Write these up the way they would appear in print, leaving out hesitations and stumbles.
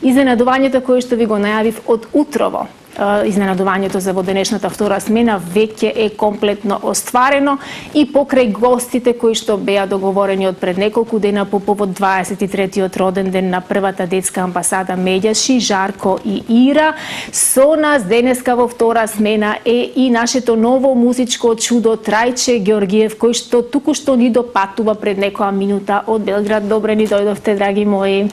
Изненадувањето кое што ви го најавив од утрово, изненадувањето за во денешната втора смена веќе е комплетно остварено и покрај гостите кои што беа договорени од пред неколку дена по повод 23-тиот роден ден на првата детска амбасада Меѓаши, Жарко и Ира, со нас денеска во втора смена е и нашето ново музичко чудо Трајче Ѓоргиев, кој што туку-што ни допатува пред некоја минута од Белград. Добре ни дојдовте, драги мои.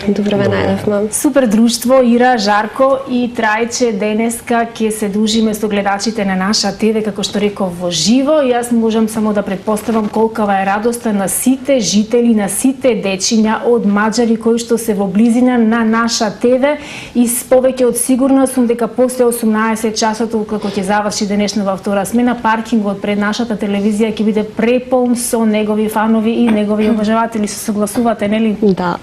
Добре ве најдовме. Супер друштво, Ира, Жарко и Трајче. Денеска ќе се дружиме со гледачите на наша ТВ, како што реков, во живо. И јас можам само да претпоставам колкава е радоста на сите жители, на сите дечиња од маđари кои што се во близина на наша ТВ и повеќе од сигурна сум дека после 18 часот како ќе заврши денешната втора смена, паркингот пред нашата телевизија ќе биде преполн со негови фанови и негови обожаватели. Се согласувате, нели? Да.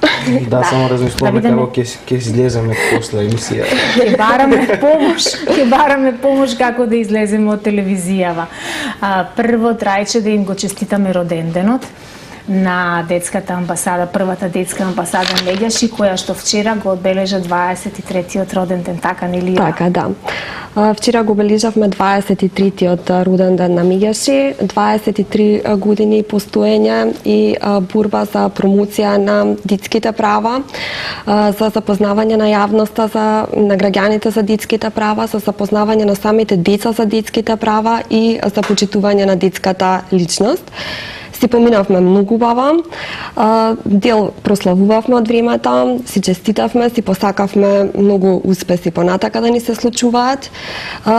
Да, само размислуваме како ќе излеземе после емисија. Ќе бараме помош како да излеземе од телевизијава. Прво, Трајче, да им го честитаме роденденот на детската амбасада, првата детска амбасада Меѓаши, која што вчера го одбележа 23-тиот роден ден, така нели? Така, да. Вчера го обележавме 23-тиот роден ден на Меѓаши, 23 години постоење и борба за промоција на детските права, за запознавање на јавноста на граѓаните за детските права, за запознавање на самите деца за детските права и за почитување на детската личност. Си поминавме многу убаво, дел прославувавме од времето, си честитавме, си посакавме многу успеси понатака да ни се случуваат.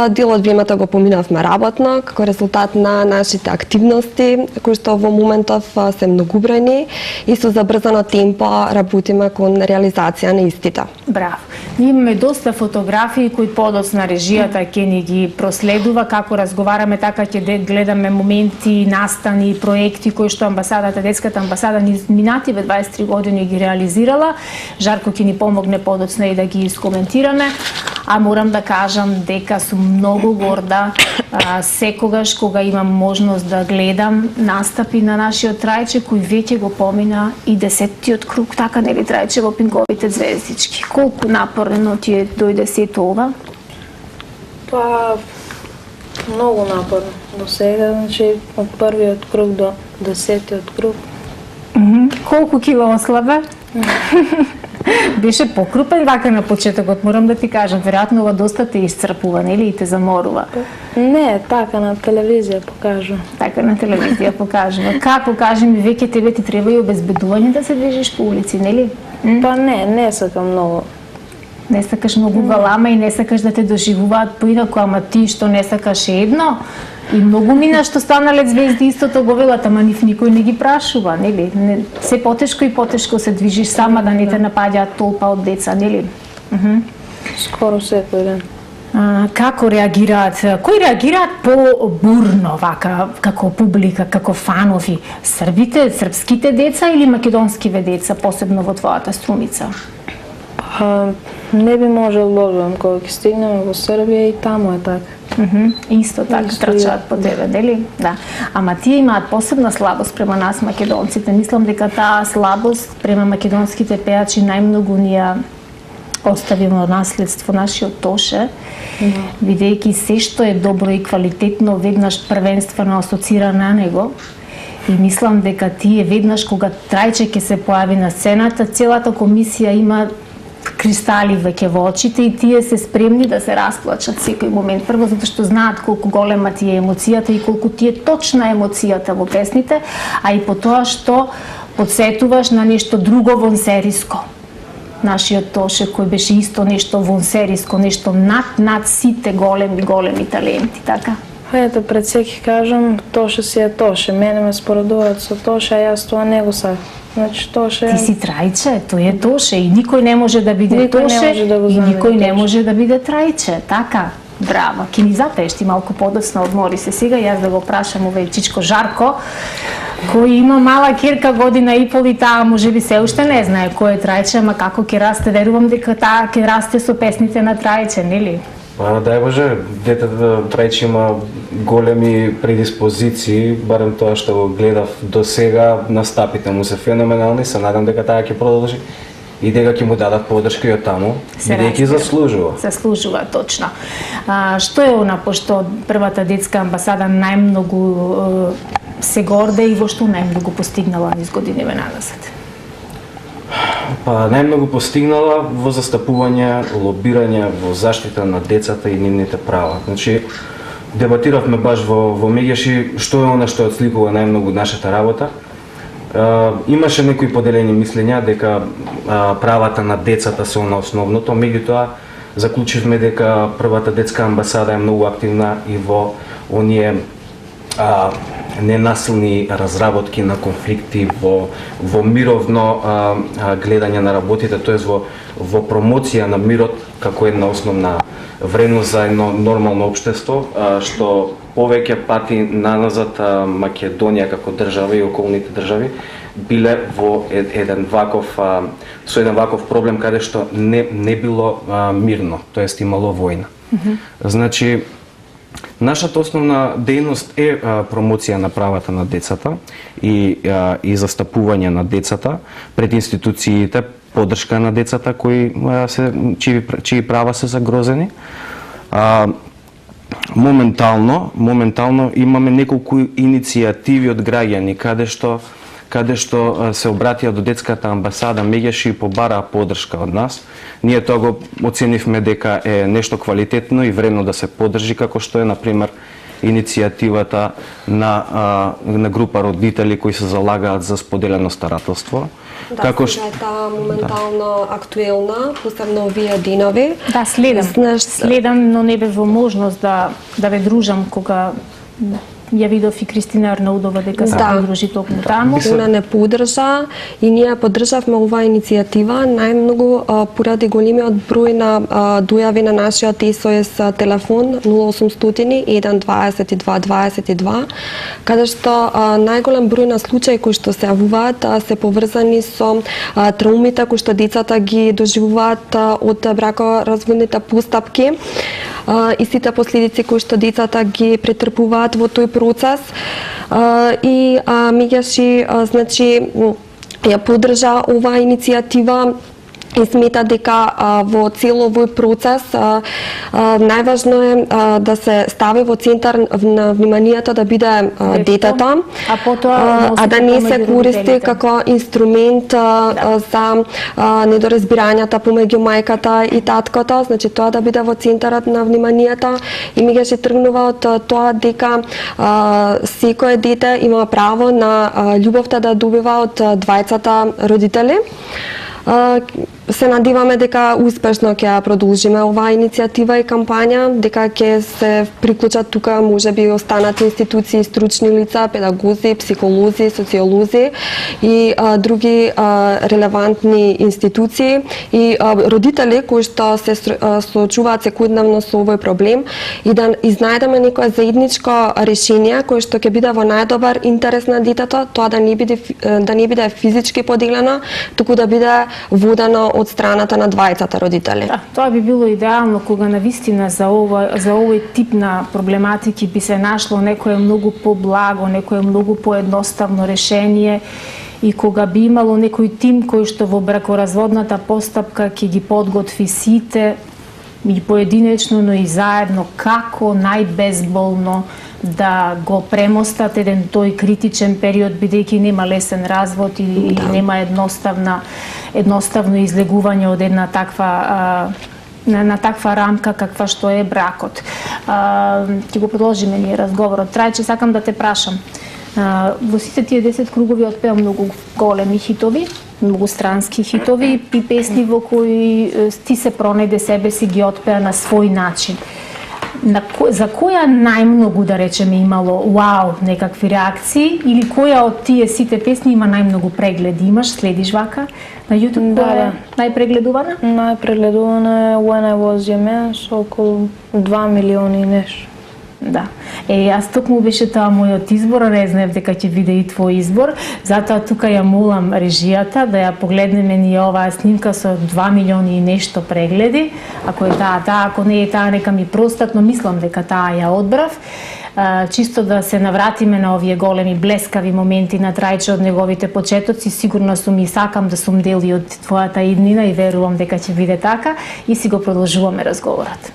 Дел од времето го поминавме работно, како резултат на нашите активности, кои што во моментов се многу бројни и со забрзано темпо работиме кон реализација на истите. Браво. Ние имаме доста фотографии кои подоцна режијата ќе ни ги проследува, како разговараме, така ќе гледаме моменти, настани, проекти кои што амбасадата, детската амбасада минативе 23 години ги реализирала. Жарко ќе ни помогне подоцна и да ги искоментираме. А морам да кажам дека сум многу горда секогаш кога имам можност да гледам настапи на нашиот Трајче, кој веќе го помина и 10-тиот круг, така нели Трајче, во Пинковите звездички. Колку напорно ти дојде сето ова? Па, многу напорно. До сега, значи, од првиот круг до 10-тиот круг. Колку кила ослабе? Беше покрупен вака на почетокот, морам да ти кажам. Веројатно ова доста те исцрпува, нели, и те заморува? Не, така на телевизија покажува. Така на телевизија покажува. Како, кажи ми, веќе тебе ти треба и обезбедување да се движиш по улици, нели? Па не сакам многу. Не сакаш многу валама и не сакаш да те доживуваат поинаку, ама ти што не сакаш едно, и многу мина што станале звезди истото го велат, ама никој не ги прашува, нели? Се потешко и потешко се движиш сама да не те напаѓаат толпа од деца, нели? Скоро секој ден. Како реагираат? Кои реагираат по-бурно вака, како публика, како фанови? Србите, српските деца или македонскиве деца, посебно во твојата Струмица? Не би можел ловам кога ќе стигнеме во Србија и таму е така. Исто така трчаат по тебе, нели? Да. Ама тие имаат посебна слабост према нас македонците. Мислам дека таа слабост према македонските пејачи најмногу ни ја остави во наследство нашиот Тоше, бидејќи се што е добро и квалитетно веднаш првенствено асоцира на него. И мислам дека тие веднаш кога Трајче ќе се појави на сцената, целата комисија има кристали веќе во очите и тие се спремни да се расплачат секој момент. Прво затоа што знаат колку голема ти е емоцијата и колку ти е точна емоцијата во песните, а и по тоа што подсетуваш на нешто друго вонсериско. Нашиот Тоше кој беше исто нешто вонсериско, нешто над сите големи таленти, така? Ето, пред секи кажам, Тоше си е Тоше. Мене ме споредуваат со Тоше, а јас тоа не го сакам. Значи, Тоше... Ти си Трајче, тој е Тоше и никој не може да биде Тоше и никој не може да биде Трајче, така? Браво, ке ни запееш ти малку подоцна, одмори се сега, јас да го прашам овој чичко Жарко, кој има мала керка година и пол и таа можеби се уште не знае кој е Трајче, ама како ќе расте, верувам дека таа ќе расте со песните на Трајче, нели? Дај Боже, детето Трајче има големи предиспозиции, барем тоа што го гледав до сега, настапите му се феноменални, се надам дека таа ќе продолжи и дека ќе му дадат подршка и од таму, бидејќи заслужува. Заслужува, точно. Што е она, пошто првата детска амбасада најмногу се горде и во што најмногу постигнала низ годиниве назад? Па најмногу постигнала во застапување, лобирање, во заштита на децата и нивните права. Значи, дебатиравме баш во Мегеши што е она што отсликува најмногу нашата работа. Имаше некои поделени мислења дека правата на децата се она основното, меѓутоа заклучивме дека првата детска амбасада е многу активна и во оние ненасилни разработки на конфликти, во мировно гледање на работите, тоест во промоција на мирот како една основна вредност за едно нормално општество, што повеќе пати наназад Македонија како држава и околните држави биле во еден ваков проблем каде што не било мирно, тоест имало војна. Значи, нашата основна дејност е промоција на правата на децата и застапување на децата пред институциите, поддршка на децата чии права се загрозени. Моментално имаме неколку иницијативи од граѓани каде што се обратија до детската амбасада Мегеши и побараа поддршка од нас. Ние тоа го оценивме дека е нешто квалитетно и вредно да се поддржи, како што е, например, иницијативата на група родители кои се залагаат за споделено старателство. Да, како што е таа моментално актуелна, посебно овие денови. Да, следам, но не бев во можност да ве дружам кога ја видов и Кристина Арнаудова дека се придружи токму таму. Она не поддржа и ние поддржавме оваа иницијатива најмногу поради големиот број на дојави на нашиот СОС телефон 0800 122 22, каде што најголем број на случаи кои што се јавуваат се поврзани со траумите кои што децата ги доживуваат од бракоразводните постапки и сите последици кои што децата ги претрпуваат во тој процес. И Мегеши значи ја поддржа оваа иницијатива и смета дека во цел овој процес најважно е да се стави во центар на вниманието да биде детето, а да не се користи како инструмент за недоразбирањата помеѓу мајката и таткото, значи тоа да биде во центарот на вниманието. И Мегеши тргнува од тоа дека секое дете има право на љубовта да добива од двајцата родители. Се надеваме дека успешно ќе ја продолжиме оваа иницијатива и кампања, дека ќе се приклучат тука можеби и останати институции, стручни лица, педагози, психолози, социолози и други релевантни институции и родители кои што се соочуваат секојдневно со овој проблем и да изнајдеме некое заедничко решение кое што ќе биде во најдобар интерес на детето, тоа да не биде физички поделено, туку да биде водено од страната на двајцата родители. Да, тоа би било идеално кога навистина за овој тип на проблематики би се нашло некое многу поблаго, некое многу поедноставно решение и кога би имало некој тим кој што во бракоразводната постапка ќе ги подготви сите и поединечно, но и заедно како најбезболно да го премостат еден тој критичен период, бидејќи нема лесен развод и нема едноставно излегување од една таква на таква рамка каква што е бракот. Ќе го продолжиме ние разговорот. Трајче, сакам да те прашам. Во сите тие 10 кругови отпеа многу големи хитови, многу странски хитови и песни во кои ти се пронајде себе си ги отпеа на свој начин. За која најмногу, да речеме, имало вау некакви реакции или која од тие сите песни има најмногу прегледи? Имаш, следиш вака на YouTube? Да. Најпрегледувана? Најпрегледувана е When I Was Your Man со околу 2 милиони нешто. Да. Јас токму беше тоа мојот избор, а не знаев дека ќе биде и твој избор. Затоа тука ја молам режијата да ја погледнеме ние оваа снимка со 2 милиони и нешто прегледи. Ако е таа, ако не е таа, нека ми простат, но мислам дека таа ја одбрав. Чисто да се навратиме на овие големи блескави моменти на Трајче од неговите почетоци. Сигурно сум и сакам да сум дел и од твојата иднина и верувам дека ќе биде така и си го продолжуваме разговорот.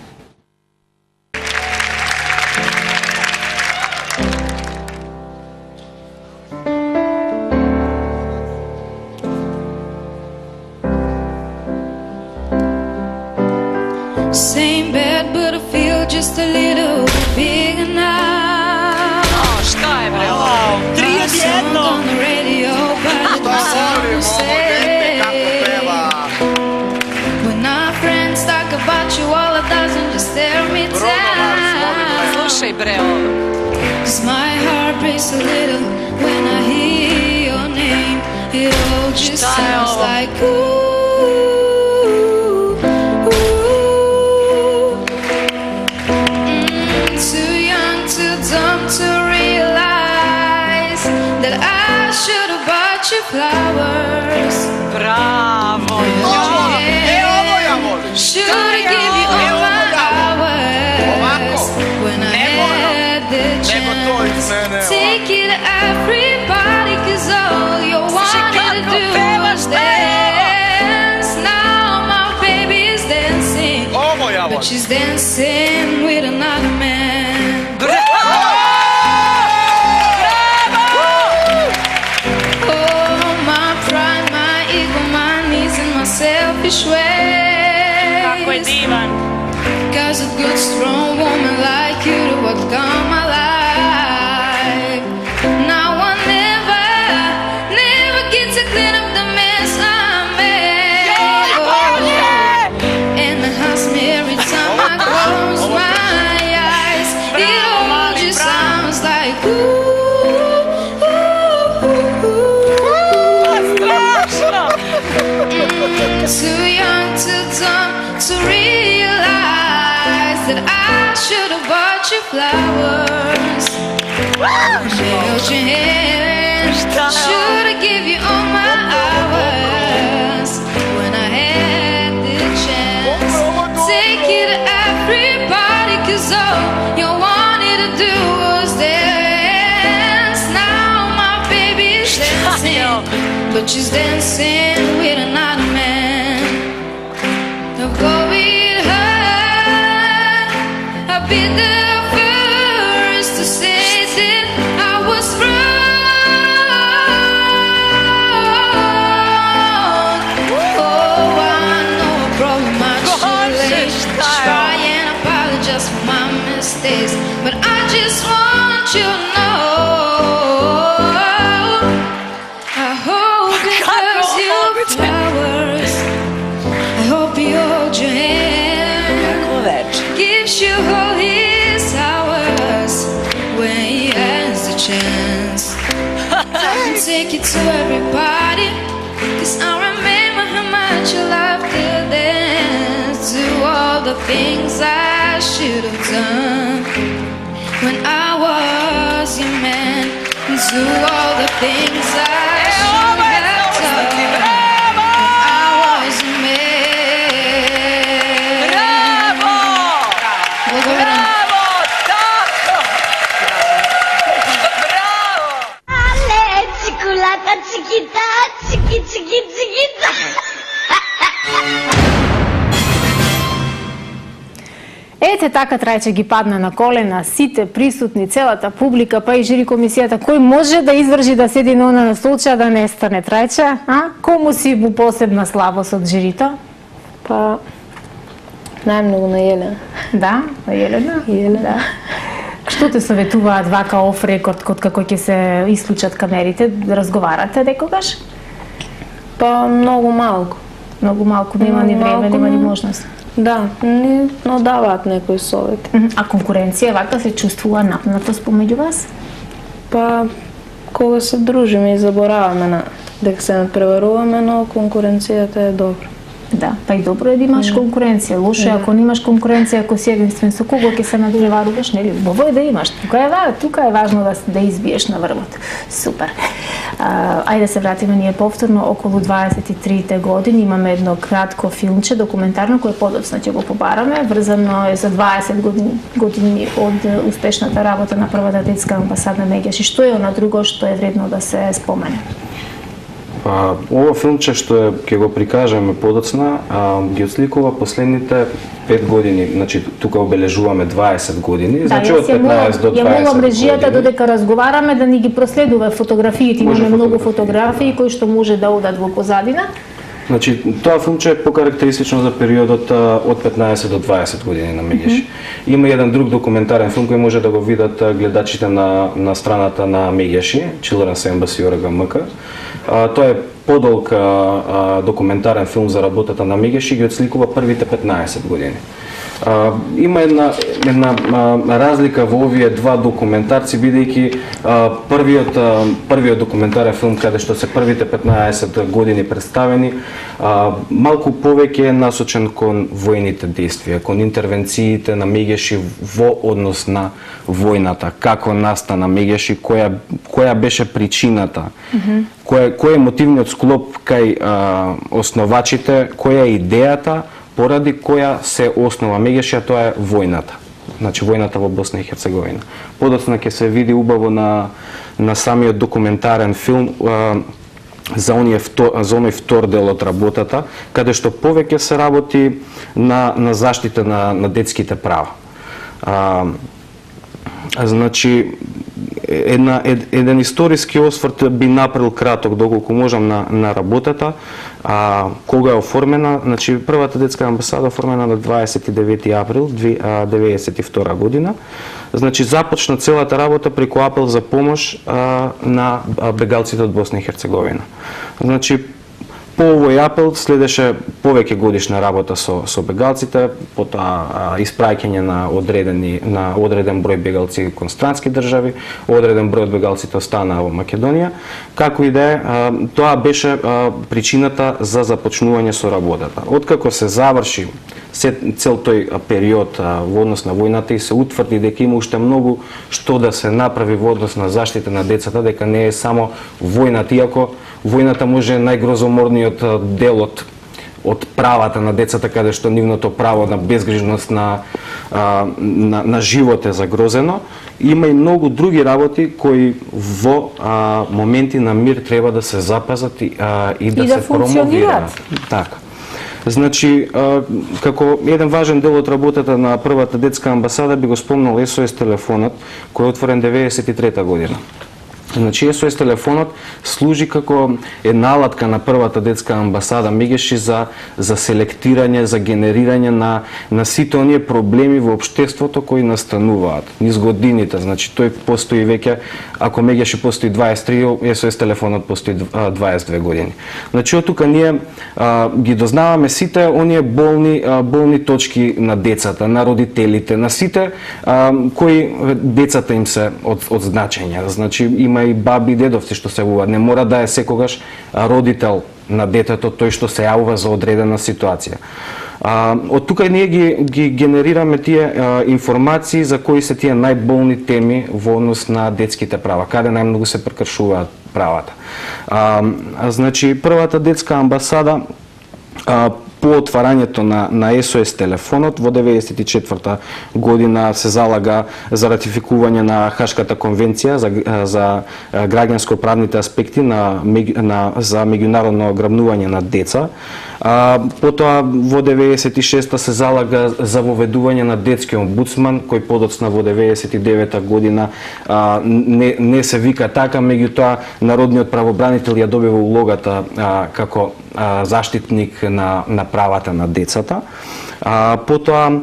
Same bed, but I feel just a little bigger now. Šta je bre ovo? 31! On the radio, but the song say when our friends talk about you, all it doesn't just stare me down. Slušaj bre ovo. 'Cause my heart breaks a little when I hear your name. It all just sounds like ooh. To realize that I should have bought you flowers. Bravo! Should have given you all my hours when I had the chance. Take it to everybody, 'cause all you wanted to do was dance. Now my baby is dancing, but she's dancing with another man. Selfish ways. Kako je divan. Cause a good strong woman like you to walk on my life. Now I never get to clean up the mess I made. And it haunts me every time I close my eyes. It all just sounds like ooh. Too young, too dumb to realize that I should have bought you flowers. Held your hand, should have give you all my hours when I had the chance. Take it to everybody, 'cause all you wanted to do was dance. Now my baby's dancing, but she's dancing with another man. Don't go with her. I'll be the first to say that I was wrong. Oh, I know I broke my shoelace. Try and apologize for my mistakes, but I just want you to know. I hope it gives you flowers. I hope you hold your hand. Gives you all his hours when he has the chance. And take it to everybody, 'cause I remember how much you loved to dance. Do all the things I should have done when I was your man. Do all the things I should have done when I was your man. Bravo! Bravo! Tako! Bravo! Ale, cikulata, cikita, ciki, ciki, cikita. Ете така Трајче ги падна на колена сите присутни, целата публика, па и жири комисијата. Кој може да изврши да седи на она столче да не стане Трајче? Кому си му посебна слабост од жирито? Па најмногу на Јелена. Да, на Јелена? Јелена. Што те советуваат вака оф рекорд код како ќе се исклучат камерите? Разговарате декогаш? Па многу малку. Многу малку, нема ни време, нема ни можност. Да, но даваат некои совети. А конкуренција вака се чувствува напнатост помеѓу вас? Па кога се дружиме и забораваме на дека се надпреваруваме, но конкуренцијата е добра. Да, па и добро е да имаш конкуренција. Лошо е ако немаш конкуренција, ако си единствен, со кого ќе се надпреваруваш, нели? Убаво е да имаш. Тука е важно да избиеш на врвот. Супер. Ајде да се вратиме ние повторно околу 23-те години. Имаме едно кратко филмче, документарно, кое подоцна ќе го побараме. Врзано е за 20 години од успешната работа на првата детска амбасада Мегеш. И што е она друго што е вредно да се спомене? Ова филмче што ќе го прикажеме подоцна, ги отсликува последните 5 години, значи тука обележуваме 20 години, значи од 15 до 20 години. Ја молам режијата додека разговараме да ни ги проследува фотографиите, имаме многу фотографии кои што може да одат во позадина. Значи, тоа филмче е покарактеристично за периодот од 15 до 20 години на Мегеш. Има еден друг документарен филм кој може да го видат гледачите на страната на Мегеши, Children's Embassy ОРГМК. Тоа е подолг документарен филм за работата на Мегеш и ги отсликува првите 15 години. Има една разлика во овие два документарци, бидејќи првиот документарен филм каде што се првите 15 години представени, малку повеќе е насочен кон војните действија, кон интервенциите на Мегеши во однос на војната, како настана Мегеши, која беше причината, кој е мотивниот склоп кај основачите, која е идејата поради која се основа Мегеши, а тоа е војната. Значи војната во Босна и Херцеговина. Подоцна ќе се види убаво на самиот документарен филм за оној втор дел од работата, каде што повеќе се работи на заштита на детските права. Значи еден историски осврт би направил краток доколку можам на работата. Кога е оформена? Значи првата детска амбасада оформена на 29 април 1992 година. Значи започна целата работа преку апел за помош на бегалците од Босна и Херцеговина. Значи по овој апел следеше повеќе годишна работа со бегалците, потоа испраќање на одреден број бегалци кон странски држави, одреден број од бегалците останаа во Македонија. Како и да е, тоа беше причината за започнување со работата. Откако се заврши цел тој период во однос на војната и се утврди дека има уште многу што да се направи во однос на заштита на децата, дека не е само војната, иако војната може најгрозоморниот дел од правата на децата, каде што нивното право на безгрижност на живот е загрозено. Има и многу други работи кои во моменти на мир треба да се запазат и да се промовираат. Така. Значи, како еден важен дел од работата на првата детска амбасада би го спомнал SOS телефонот, кој е отворен 1993 година. Значи, SOS телефонот служи како една алатка на првата детска амбасада Мегеши за селектирање, за генерирање на сите оние проблеми во општеството кои настануваат низ годините. Значи, тој постои веќе, ако Мегеши постои 23, SOS телефонот постои 22 години. Значи, од тука ние ги дознаваме сите оние болни точки на децата, на родителите, на сите кои децата им се од значење. Значи, има и баби и дедовци што се јавуваат. Не мора да е секогаш родител на детето тој што се јавува за одредена ситуација. Од тука ние ги генерираме тие информации за кои се тие најболни теми во однос на детските права, каде најмногу се прекршуваат правата. Значи, првата детска амбасада по отварањето на SOS телефонот во 1994 година се залага за ратификување на Хашката конвенција за граѓанско-правните аспекти за меѓународно ограбнување на деца. Потоа во 1996 се залага за воведување на детски омбудсман, кој подоцна во 1999 година не се вика така, меѓутоа народниот правобранител ја добива улогата како заштитник на правата на децата. Потоа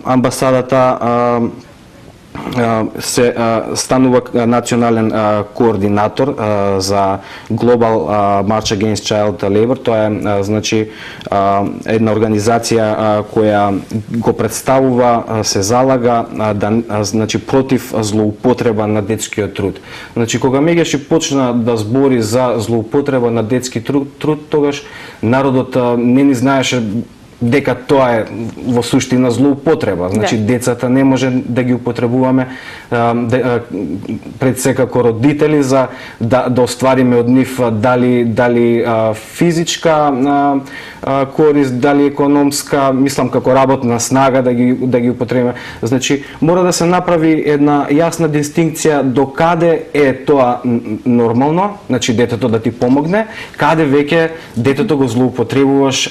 амбасадата се станува национален координатор за Global March Against Child Labor. Тоа е значи една организација која го представува, се залага значи против злоупотреба на детскиот труд. Значи кога Мегеши почна да збори за злоупотреба на детски труд, тогаш народот не ни знаеше дека тоа е во суштина злоупотреба. Значи децата не може да ги употребуваме пред секако родители за да оствариме од нив дали физичка корист, дали економска, мислам како работна снага да ги употребиме. Значи мора да се направи една јасна дистинкција до каде е тоа нормално, значи детето да ти помогне, каде веќе детето го злоупотребуваш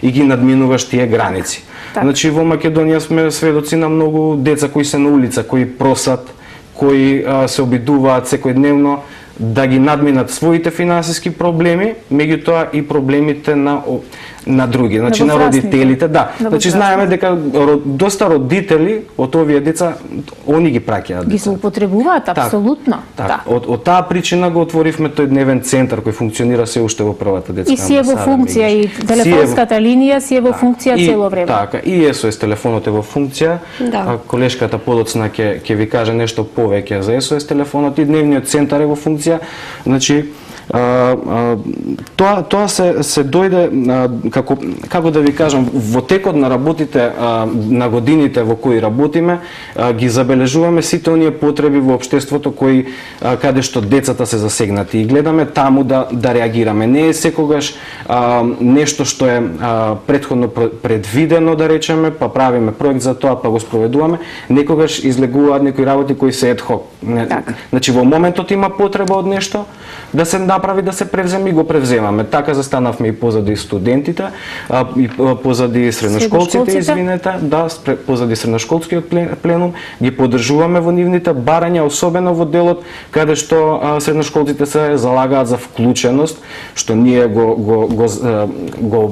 и ги надминуваш тие граници. Так. Значи во Македонија сме сведоци на многу деца кои се на улица, кои просат, кои се обидуваат секојдневно да ги надминат своите финансиски проблеми, меѓутоа и проблемите на други, значи на родителите, да. Значи знаеме дека доста родители од овие деца они ги праќаат. Ги злоупотребуваат апсолутно. Да. Од таа причина го отворивме тој дневен центар кој функционира се уште во првата детска амбасада. И си е во функција и телефонската линија си е во функција цело време. Така, и SOS телефонот е во функција. Да. Колешката подоцна ќе ви каже нешто повеќе за SOS телефонот и дневниот центар е во функција. Значи тоа се дојде како да ви кажам, во текот на работите на годините во кои работиме, ги забележуваме сите оние потреби во општеството каде што децата се засегнати и гледаме таму да реагираме. Не е секогаш нешто што е претходно предвидено, да речеме, па правиме проект за тоа, па го спроведуваме, некогаш излегуваат некои работи кои се ad hoc. Значи во моментот има потреба од нешто да се направи, да се превземе и го превземаме. Така застанавме и позади студентите, и позади средношколците, извинете, да, позади средношколскиот пленум, ги поддржуваме во нивните барања, особено во делот каде што средношколците се залагаат за вклученост, што ние го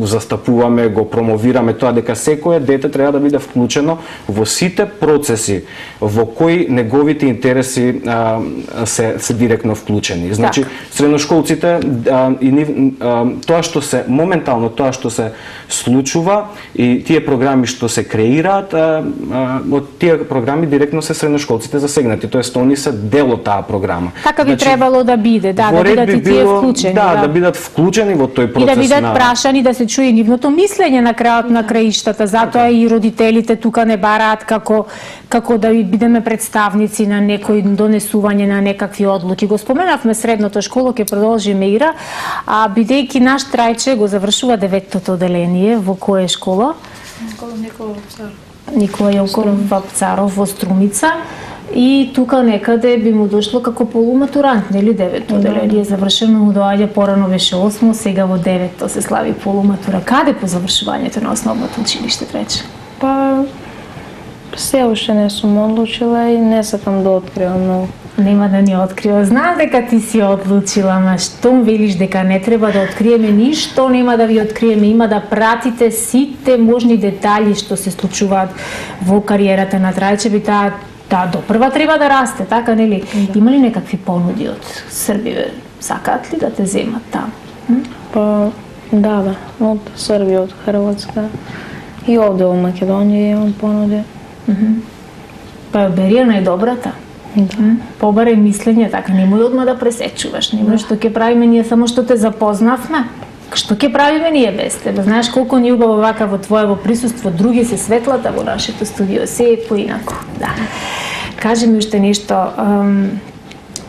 застапуваме, го промовираме тоа дека секое дете треба да биде вклучено во сите процеси во кои неговите интереси се директно вклучени. Значи, средношколците тоа што се моментално тоа што се случува и тие програми што се креираат, од тие програми директно се средношколците засегнати, тоест они се дел од таа програма. Така би требало да биде, да бидат и тие вклучени. Да бидат вклучени во тој процес. И да бидат прашани, да се чуе нивното мислење на крајот на краиштата. Затоа и родителите тука не бараат како да бидеме представници на некои донесување на некакви одлуки. Го споменавме средното школо, ќе продолжи Меира, бидејќи наш Трајче го завршува 9-тото оделение, во кое школа? Никола Јелков Вапцаров во Струмица. И тука некаде би му дошло како полуматурант, нели 9-то оделение завршено, му доаѓа порано беше 8, сега во 9-то се слави полуматура. Каде по завршувањето на основното училиште Трајче? Па се уште не сум одлучила и не сакам да откривам многу. Нема да ни открива. Знам дека ти си одлучила, ма штом велиш дека не треба да откриеме ништо, нема да ви откриеме. Има да пратите сите можни детали што се случуваат во кариерата на Трајче, би таа допрва треба да расте, така нели? Да. Има ли некакви понуди од Србија? Сакаат ли да те земат таму? Па да, од Србија, од Хрватска и овде во Македонија имам понуди. Па бери најдобрата. Побарај мислење, така немој одма да пресечуваш, немој што ќе правиме ние само што те запознавме. Што ќе правиме ние без тебе? Знаеш колку ни убаво вака во твоево присуство, други се светлата во нашето студио, се е поинаку. Да. Кажи ми уште нешто,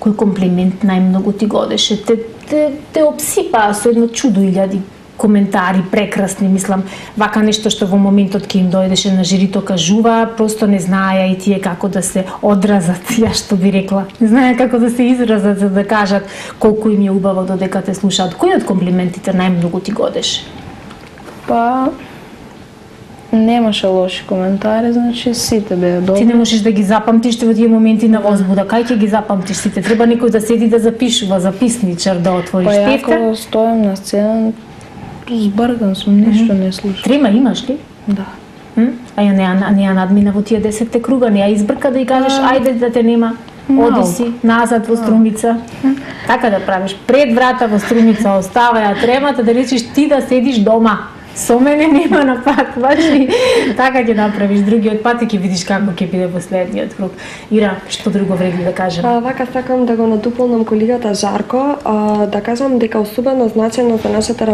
кој комплимент најмногу ти годеше? Те обсипаа со едно чудо илјади коментари прекрасни, мислам, вака нешто што во моментот ке им дојдеше на жирито кажува, просто не знаеа и тие како да се одразат, ја што би рекла. Не знаеа како да се изразат за да кажат колку им е убаво додека те слушаат. Кој од комплиментите најмногу ти годеше? Па немаше лоши коментари, значи сите беа добри. Ти не можеш да ги запамтиш во тие моменти на возбуда. Кај ќе ги запамтиш сите? Треба некој да седи да запишува, записничар да отвориш. Па ја кога стојам на сцена, збрган сум, ништо не слушам. Трема имаш ли? Да. а ја не ја надмина во тие 10 круга, не ја избрка да ја кажеш ајде да те нема. Оди си назад во Струмица. Така да правиш. Пред врата во Струмица оставаја тремата да речиш ти да седиш дома. Со мене нема на пат, баши. Така ќе направиш другиот пат и ќе видиш како ќе биде последниот круг. Ира, што друго вреди да кажем? Вака сакам да го надополнам колегата Жарко, да кажам дека особено значајно за нашата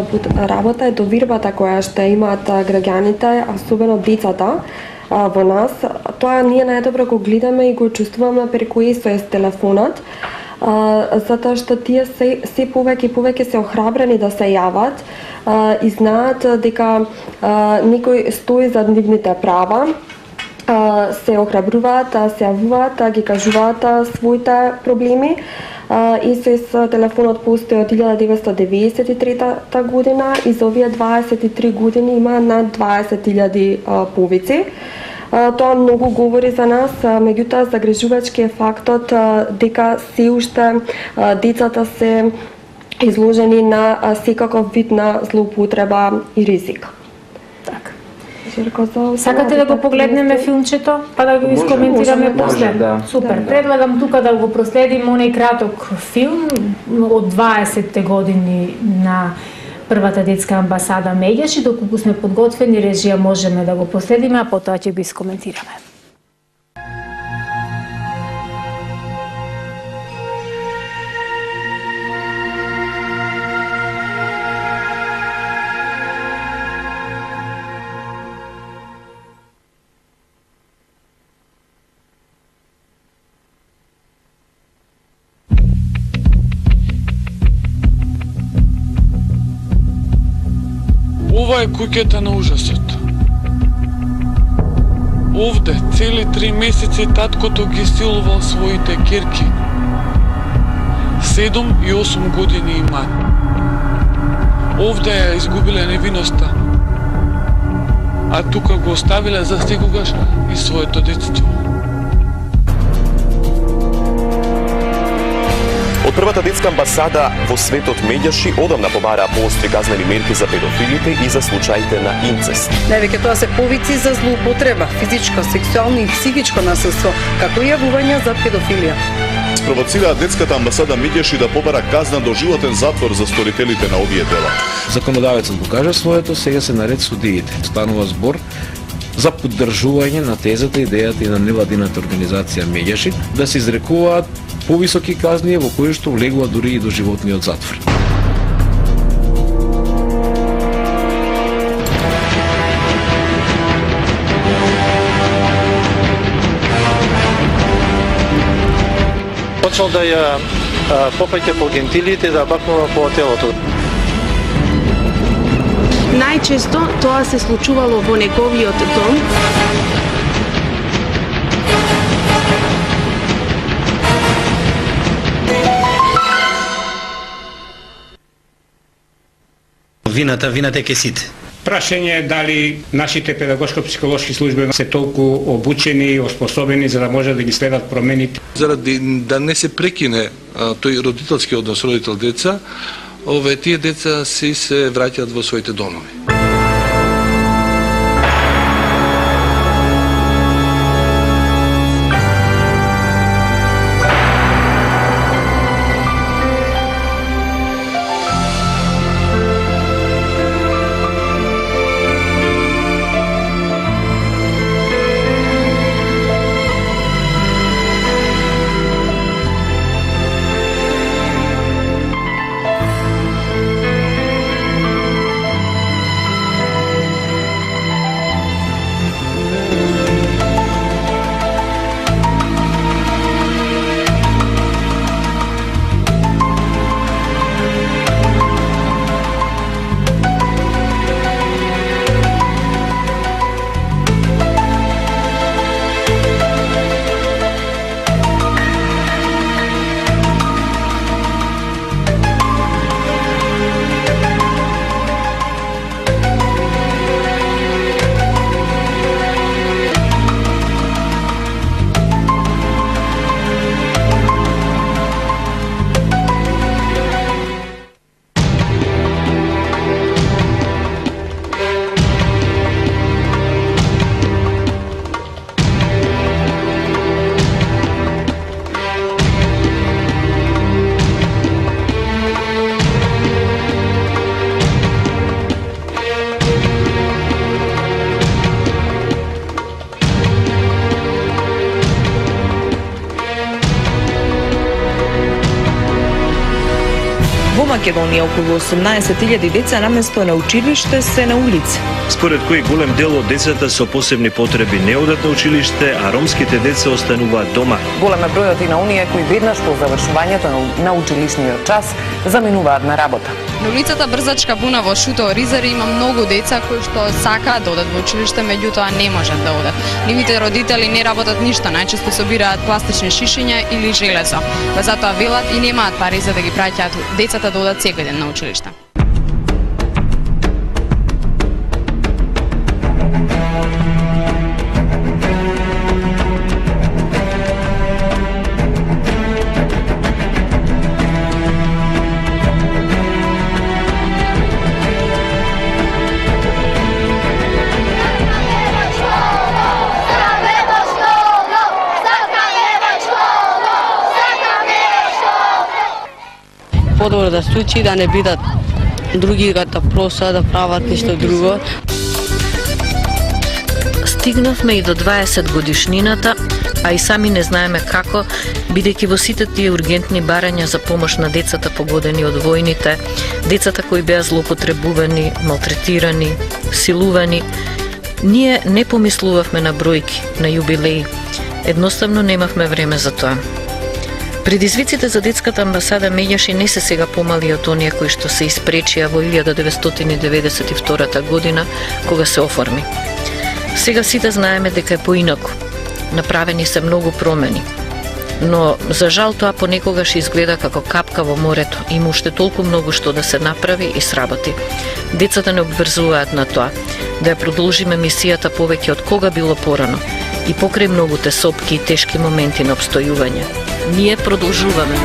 работа е довирбата која што имаат граѓаните, особено децата во нас. Тоа ние најдобро го гледаме и го чувствуваме преку СОС телефонот, затоа што тие се повеќе се охрабрени да се јават и знаат дека некој стои за нивните права, се охрабруваат, се јавуваат, ги кажуваат своите проблеми. СОС телефонот постои од 1993 година и за овие 23 години има над 20.000 повици. Тоа многу говори за нас, меѓутоа загрижувачки е фактот дека се уште децата се изложени на секаков вид на злоупотреба и ризик. Така. Жерко, Сакате да го погледнеме филмчето, па да го искоментираме после? Да. Супер. Предлагам тука да го проследиме оној краток филм од 20-те години на првата детска амбасада Меѓаши. Доколку сме подготвени, режија можеме да го последиме, а потоа ќе го искоментираме. Ова е куќата на ужасот. Овде цели 3 месеци таткото ги силувал своите ќерки. 7 и 8 години има. Овде ја изгубиле невиноста, а тука го оставиле за секогаш и своето детство. Од првата детска амбасада во светот Меѓаши одамна побараа поостри казнени мерки за педофилите и за случаите на инцест. Највеќе тоа се повици за злоупотреба, физичко, сексуално и психичко насилство, како и јавувања за педофилија. Спровоцираа детската амбасада Меѓаши да побара казна до животен затвор за сторителите на овие дела. Законодавецот го кажа своето, сега се наред судиите. Станува збор за поддржување на тезата, идејата и на невладината организација Меѓаши да се изрекуваат повисоки казни во кои што влегува дури и до животниот затвор. Почнал да ја попаќа по гентилиите и да бакнува по телото. Најчесто тоа се случувало во неговиот дом. Вината е кесите. Прашање е дали нашите педагошко-психолошки служби се толку обучени и оспособени за да може да ги следат промените. Заради да не се прекине тој родителски однос родител-деца, тие деца се враќаат во своите домови. Македонија околу 18.000 деца наместо на училиште се на улици. Според кој голем дел од децата со посебни потреби не одат на училиште, а ромските деца остануваат дома. Голем е бројот и на оние кои веднаш по завршувањето на училишниот час заминуваат на работа. На улицата Брзачка буна во Шуто Ризари има многу деца кои што сакаат да одат во училиште, меѓутоа не можат да одат. Нивните родители не работат ништо, најчесто собираат пластични шишиња или железо. Па затоа велат и немаат пари за да ги праќаат децата да одат секој ден на училиште. Подобро да случи, да не бидат други да просат да прават нешто друго. Стигнавме и до 20 годишнината, а и сами не знаеме како, бидејќи во сите тие ургентни барања за помош на децата погодени од војните, децата кои беа злоупотребувани, малтретирани, силувани, ние не помислувавме на бројки, на јубилеи. Едноставно немавме време за тоа. Предизвиците за детската амбасада Меѓаши не се сега помали од оние кои што се испречија во 1992 година, кога се оформи. Сега сите знаеме дека е поинаку. Направени се многу промени. Но, за жал, тоа понекогаш изгледа како капка во морето. Има уште толку многу што да се направи и сработи. Децата не обврзуваат на тоа. Да ја продолжиме мисијата повеќе од кога било порано. И покрај многуте сопки и тешки моменти на обстојување. Ние продолжуваме.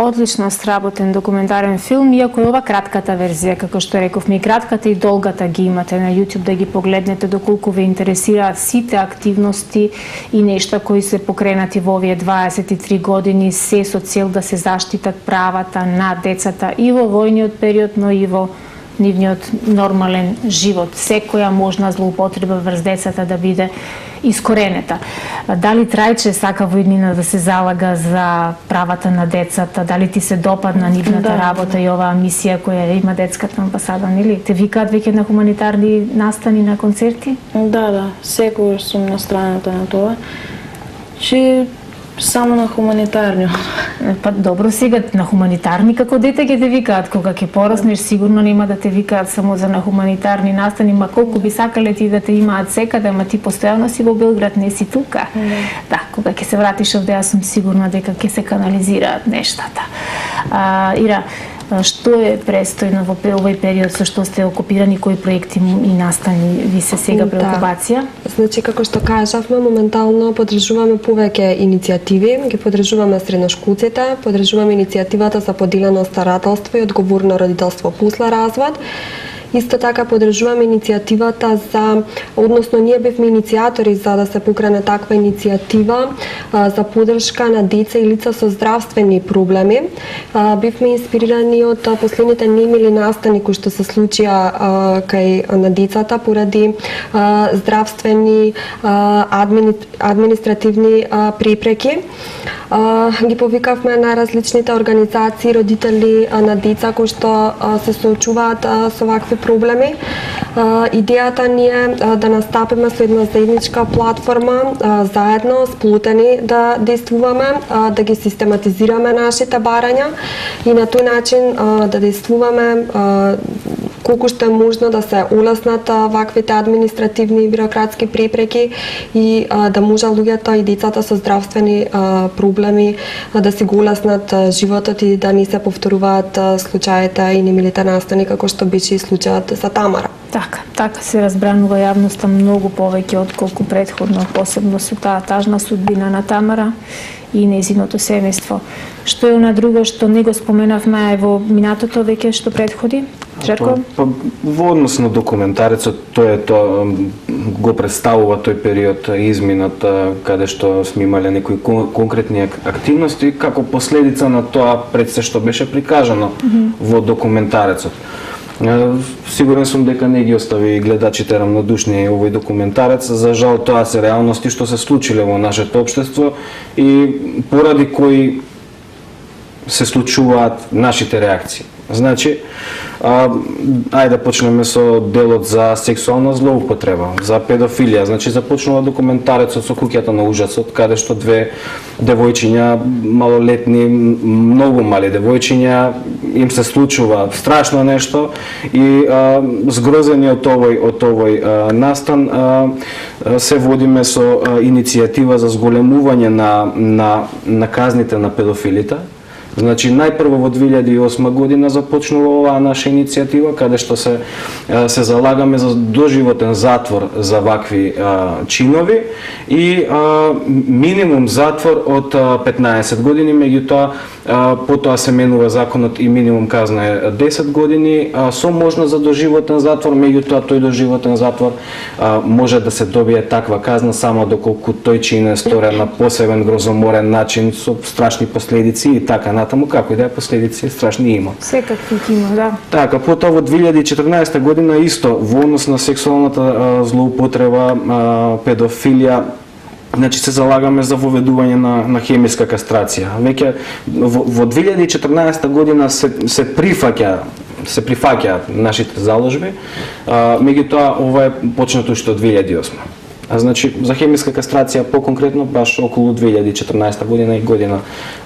Одлично сработен документарен филм, иако е ова кратката верзија, како што рековме, и кратката и долгата ги имате на YouTube да ги погледнете доколку ве интересираат сите активности и нешта кои се покренати во овие 23 години, се со цел да се заштитат правата на децата и во војниот период, но и во нивниот нормален живот. Секоја можна злоупотреба врз децата да биде искоренета. Дали Трајче сака во иднина да се залага за правата на децата? Дали ти се допадна нивната работа и оваа мисија која има детската амбасада, нели? Те викаат веќе на хуманитарни настани, на концерти? Да, секогаш сум на страната на тоа. Че само на хуманитарни. Па добро, сега на хуманитарни како дете ќе те викаат, кога ќе пораснеш сигурно нема да те викаат само за на хуманитарни настани, ма колку би сакале ти да те имаат секаде, ама ти постојано си во Белград, не си тука. Да, кога ќе се вратиш овде, јас сум сигурна дека ќе се канализираат нештата. Ира, што е престојно во овој период со што сте окупирани, кои проекти и настани ви се сега преокупација? Значи, како што кажавме, моментално подржуваме повеќе иницијативи, ги подржуваме средношколците, подржуваме иницијативата за поделено старателство и одговорно родителство после развод. Исто така подржуваме иницијативата за, односно ние бевме иницијатори за да се покрене таква иницијатива за подршка на деца и лица со здравствени проблеми. Бевме инспирирани од последните немили настани кои што се случија кај на децата поради здравствени административни препреки. Ги повикавме на различните организации, родители на деца кои што се соочуваат со вакви проблеми. Идејата ни е да настапиме со една заедничка платформа, заедно, сплотени да действуваме, да ги систематизираме нашите барања и на тој начин да действуваме колку што е можно да се олеснат ваквите административни и бирократски препреки и да може луѓето и децата со здравствени проблеми да си го олеснат животот и да не се повторуваат случаите и немилите настани како што беше и случајот за Тамара. Така се разбранува јавноста многу повеќе отколку претходно, посебно со таа тажна судбина на Тамара и нејзиното семејство. Што е она друго што не го споменавме во минатото веќе што претходи? Жерко? Во однос на документарецот, тоа го представува тој период изминат каде што сме имале некои конкретни активности како последица на тоа пред се што беше прикажано во документарецот. Сигурен сум дека не ги остави гледачите равнодушни овој документарец. За жал тоа се реалности што се случиле во нашето општество и поради кои се случуваат нашите реакции. Значи, ајде почнеме со делот за сексуална злоупотреба, за педофилија. Значи, започнува документарецот со куќата на ужасот, каде што две девојчиња, малолетни, многу мали девојчиња, им се случува страшно нешто и згрозени од овој настан се водиме со иницијатива за зголемување на казните на педофилите. Значи, најпрво во 2008 година започнува оваа наша иницијатива, каде што се залагаме за доживотен затвор за вакви чинови и минимум затвор од 15 години, меѓутоа потоа се менува законот и минимум казна е 10 години, со можност за доживотен затвор, меѓутоа тој доживотен затвор може да се добие таква казна само доколку тој чин е сторен на посебен грозоморен начин со страшни последици и така натаму, како и да е последици страшни има. Секакви има, да. Така, потоа во 2014 година исто во однос на сексуалната злоупотреба, педофилија, значи се залагаме за воведување на хемиска кастрација. Веќе во 2014 година се прифаќаат нашите заложби, меѓутоа ова е почнато уште од 2008. Значи, за хемиска кастрација по-конкретно баш околу 2014 година и година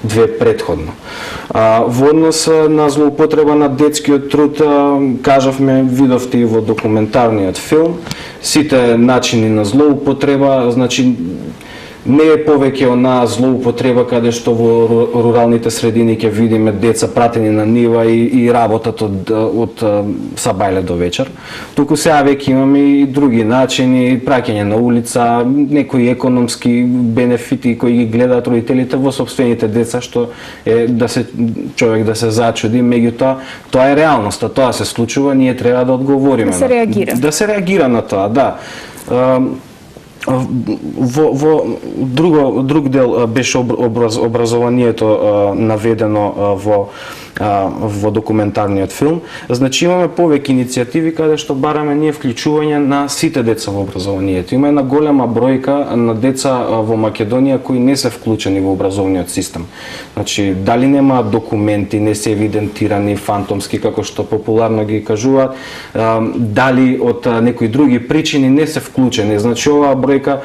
две предходно. Во однос на злоупотреба на детскиот труд, кажавме, видовте и во документарниот филм, сите начини на злоупотреба, значи не е повеќе онаа злоупотреба каде што во руралните средини ќе видиме деца пратени на нива и работат од сабајле до вечер. Туку сега веќе имаме и други начини, праќање на улица, некои економски бенефити кои ги гледаат родителите во сопствените деца, што е човек да се зачуди, меѓутоа тоа е реалноста, тоа се случува, ние треба да одговориме. Да се реагира. Да се реагира на тоа, да. Во друг дел беше образованието наведено во документарниот филм. Значи имаме повеќе иницијативи каде што бараме ние вклучување на сите деца во образованието. Има една голема бројка на деца во Македонија кои не се вклучени во образовниот систем. Значи дали немаат документи, не се евидентирани, фантомски како што популарно ги кажуваат, дали од некои други причини не се вклучени. Значи оваа бројка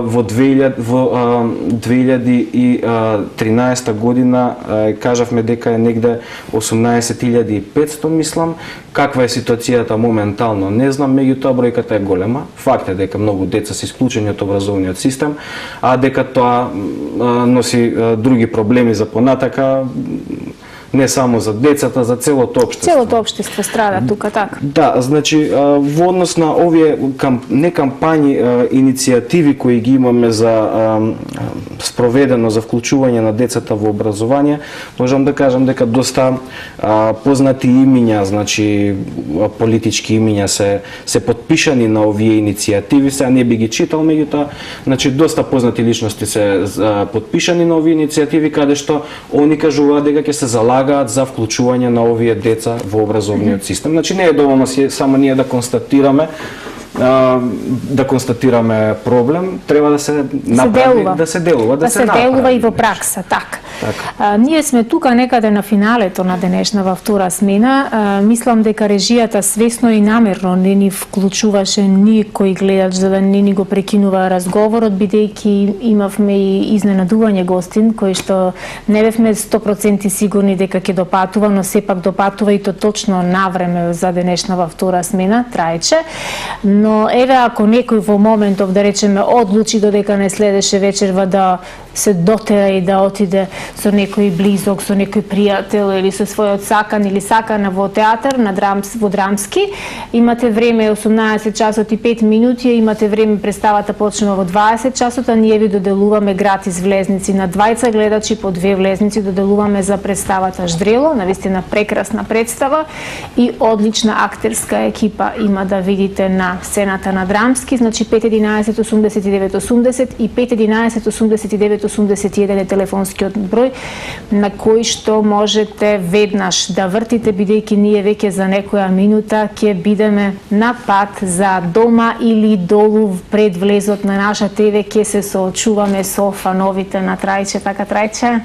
во 2013 година кажавме дека е негде 18.500, мислам. Каква е ситуацијата моментално не знам, меѓутоа бројката е голема. Факт е дека многу деца се исклучени од образовниот систем, а дека тоа носи други проблеми за понатака, не само за децата, за целото општество. Целото општество страда тука, така. Да, значи во однос на овие не кампањи, иницијативи кои ги имаме за спроведено за вклучување на децата во образование, можам да кажам дека доста познати имиња, значи политички имиња се подпишани на овие иницијативи. Сега не би ги читал, меѓутоа, значи доста познати личности се подпишани на овие иницијативи каде што они кажуваат дека ќе се залагаат за вклучување на овие деца во образовниот систем. Значи не е доволно само ние да констатираме, да констатираме проблем, треба да се направи, да се делува, да се делува и во пракса, така. Ние сме тука некаде на финалето на денешнава втора смена. Мислам дека режијата свесно и намерно не ни вклучуваше никој гледач за да не ни го прекинува разговорот, бидејќи имавме и изненадување гостин кои што не бевме 100% сигурни дека ќе допатува, но сепак допатува и то точно на време за денешнава втора смена, траече. Но еве ако некој во моментов, да речеме, одлучи додека не следеше вечерва да се дотера и да отиде со некој близок, со некој пријател или со својот сакан или сакана во театар, во Драмски, имате време 18 часот и 5 минути, имате време, представата почнува во 20 часот, а ние ви доделуваме гратис влезници на двајца гледачи, по 2 влезници доделуваме за представата Ждрело, навистина прекрасна представа и одлична актерска екипа има да видите на сцената на Драмски, значи 511 89 80 и 511 89 81 е телефонскиот број на кој што можете веднаш да вртите, бидејќи ние веќе за некоја минута ќе бидеме на пат за дома или долу пред влезот на наша ТВ, ќе се соочуваме со фановите на Трајче, така Трајче?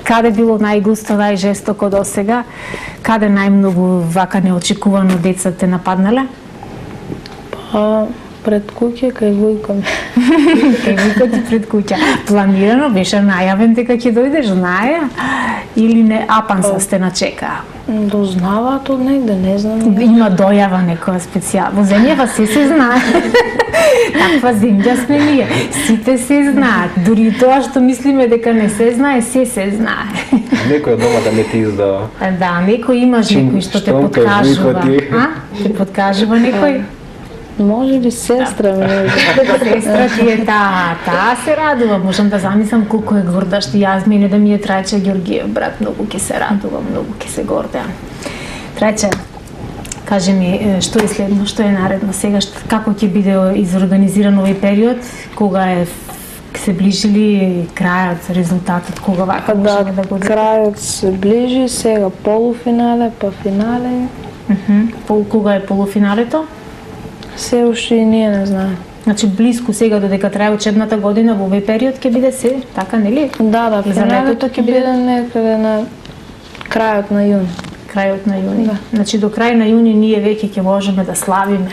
Каде било најгусто, најжестоко досега? Каде најмногу вака неочекувано деца те нападнале? Пред куќа, кај Вујко. Кај Вујко ти пред куќа. Планирано беше најавен дека ќе дојдеш, знае? Или не, апанса сте на чека? Дознаваат од негде, не знам. Има дојава некоја специјална. Во земјава се знае. Таква земја сме ние. Сите се знаат. Дури тоа што мислиме дека не се знае, се знае. Некој дома да не ти издава. Да, некој имаш некој што те подкажува. Те подкажува некој? Може би сестра ми. Сестра ти е таа се радува. Можам да замислам колку е горда што јас мене да ми е Трајче Ѓоргиев брат, многу ќе се радува, многу ќе се гордеам. Трајче, кажи ми што е следно, што е наредно сега, како ќе биде изорганизиран овој период, кога е се ближили крајот, резултатот, кога вака може да го крајот се ближи, сега полуфинале, па финале. Кога е полуфиналето? Се уште и ние не знаеме. Значи близко сега додека трае учебната година во овој период ќе биде се, така нели? Да, финалето ќе биде некаде на крајот на јуни. Крајот на јуни. Да. Значи до крај на јуни ние веќе ќе можеме да славиме.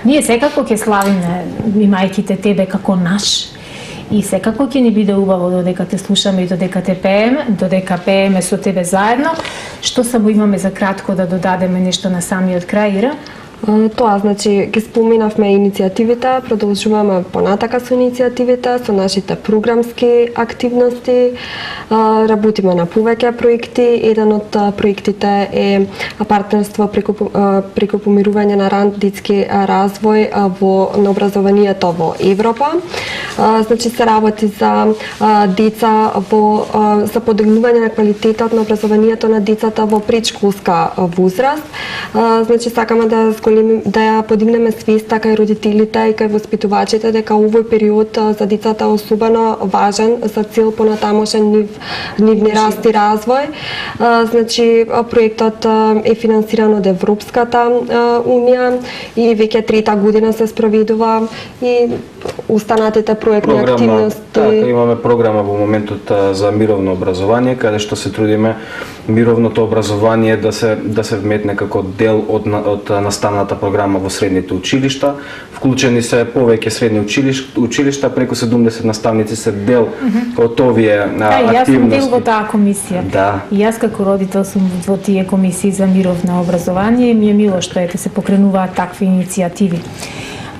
Ние секако ќе славиме имајќи те тебе како наш. И секако ќе ни биде убаво додека те слушаме и додека пееме со тебе заедно. Што само имаме за кратко да додадеме нешто на самиот крај, Ира? Тоа, значи, ги споменавме иницијативите, продолжуваме понатака со иницијативите, со нашите програмски активности, работиме на повеќе проекти. Еден од проектите е партнерство преку помирување на ран детски развој на образованието во Европа. Значи, се работи за деца за подигнување на квалитетот на образованието на децата во предшколска возраст. Значи, сакаме да ја подигнеме свеста кај родителите и кај воспитувачите дека овој период за децата е особено важен за цел понатамошен нивни раст и развој. Значи, проектот е финансиран од Европската унија и веќе трета година се спроведува и останатите проектни активности. Така, имаме програма во моментот за мировно образование, каде што се трудиме мировното образование да се вметне како дел од наставната програма во средните училишта. Вклучени се повеќе средни училишта, преку 70 наставници се дел од овие активности. Јас сум дел во таа комисија. Да. И јас како родител сум во тие комисии за мировно образование и ми е мило што се покренуваат такви иницијативи.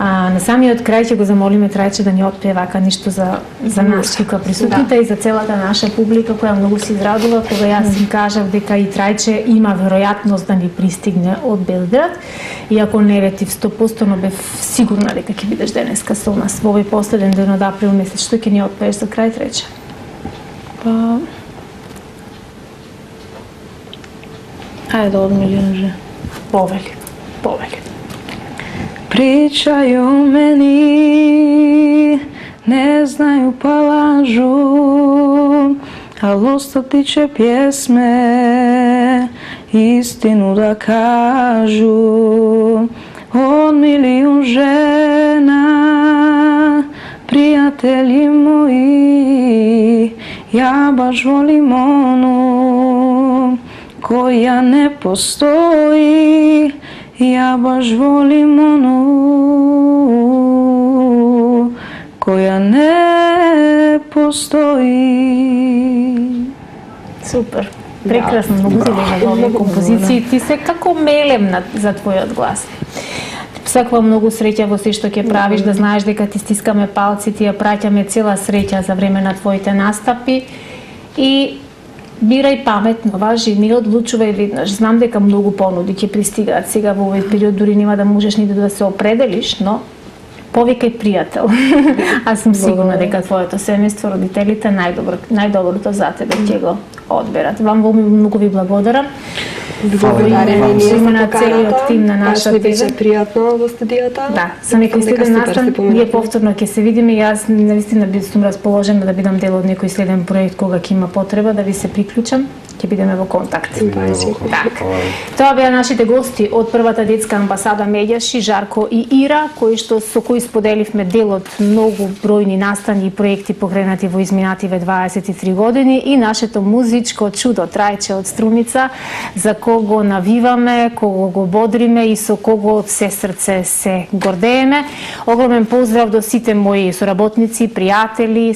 На самиот крај ќе го замолиме Трајче да ни отпее вака нешто за нас тука присутните и за целата наша публика која многу се израдува кога јас им кажав дека и Трајче има веројатност да ни пристигне од Белград. И ако не ветив 100%, но бев сигурна дека ќе бидеш денеска со нас во овој последен ден од април месец. Што ќе ни отпееш за крај, Трајче? Ајде да одмилиме. Повели. Pričaju meni, ne znaju pa lažu, al ostati će pjesme istinu da kažu. од милион жена, пријатели мои, ја баш волим оно која не постои, ја баш волим оно која не постои. Супер. Прекрасно, многу ти лежа во овие композиции. Ти се како мелем за твојот глас. Сакувам многу среќа во се што ќе правиш, да знаеш дека ти стискаме палци, ти ја праќаме цела среќа за време на твоите настапи и бирај паметно, важи, не одлучувај веднаш. Знам дека многу понуди ќе пристигаат сега во овој период, дури нема да можеш ни да се определиш, но повикај пријател. Аз сум сигурна дека твоето семејство, родителите најдоброто за тебе ќе го одберат. Вам многу ви благодарам. Благодарам и на целиот тим на нашата ТВ. Беше пријатно во студијата. Да, со некој следен настан, ние повторно ќе се видиме и јас навистина сум расположена да бидам дел од некој следен проект кога ќе има потреба да ви се приклучам. Ќе бидеме во контакт. Тоа беа нашите гости од првата детска амбасада Медјаши, Жарко и Ира, со кои споделивме дел од многу бројни настани и проекти покренати во изминативе 23 години и нашето музичко чудо Трајче од Струмица, за кого навиваме, кого го бодриме и со кого од се срце се гордееме. Огромен поздрав до сите мои соработници, пријатели,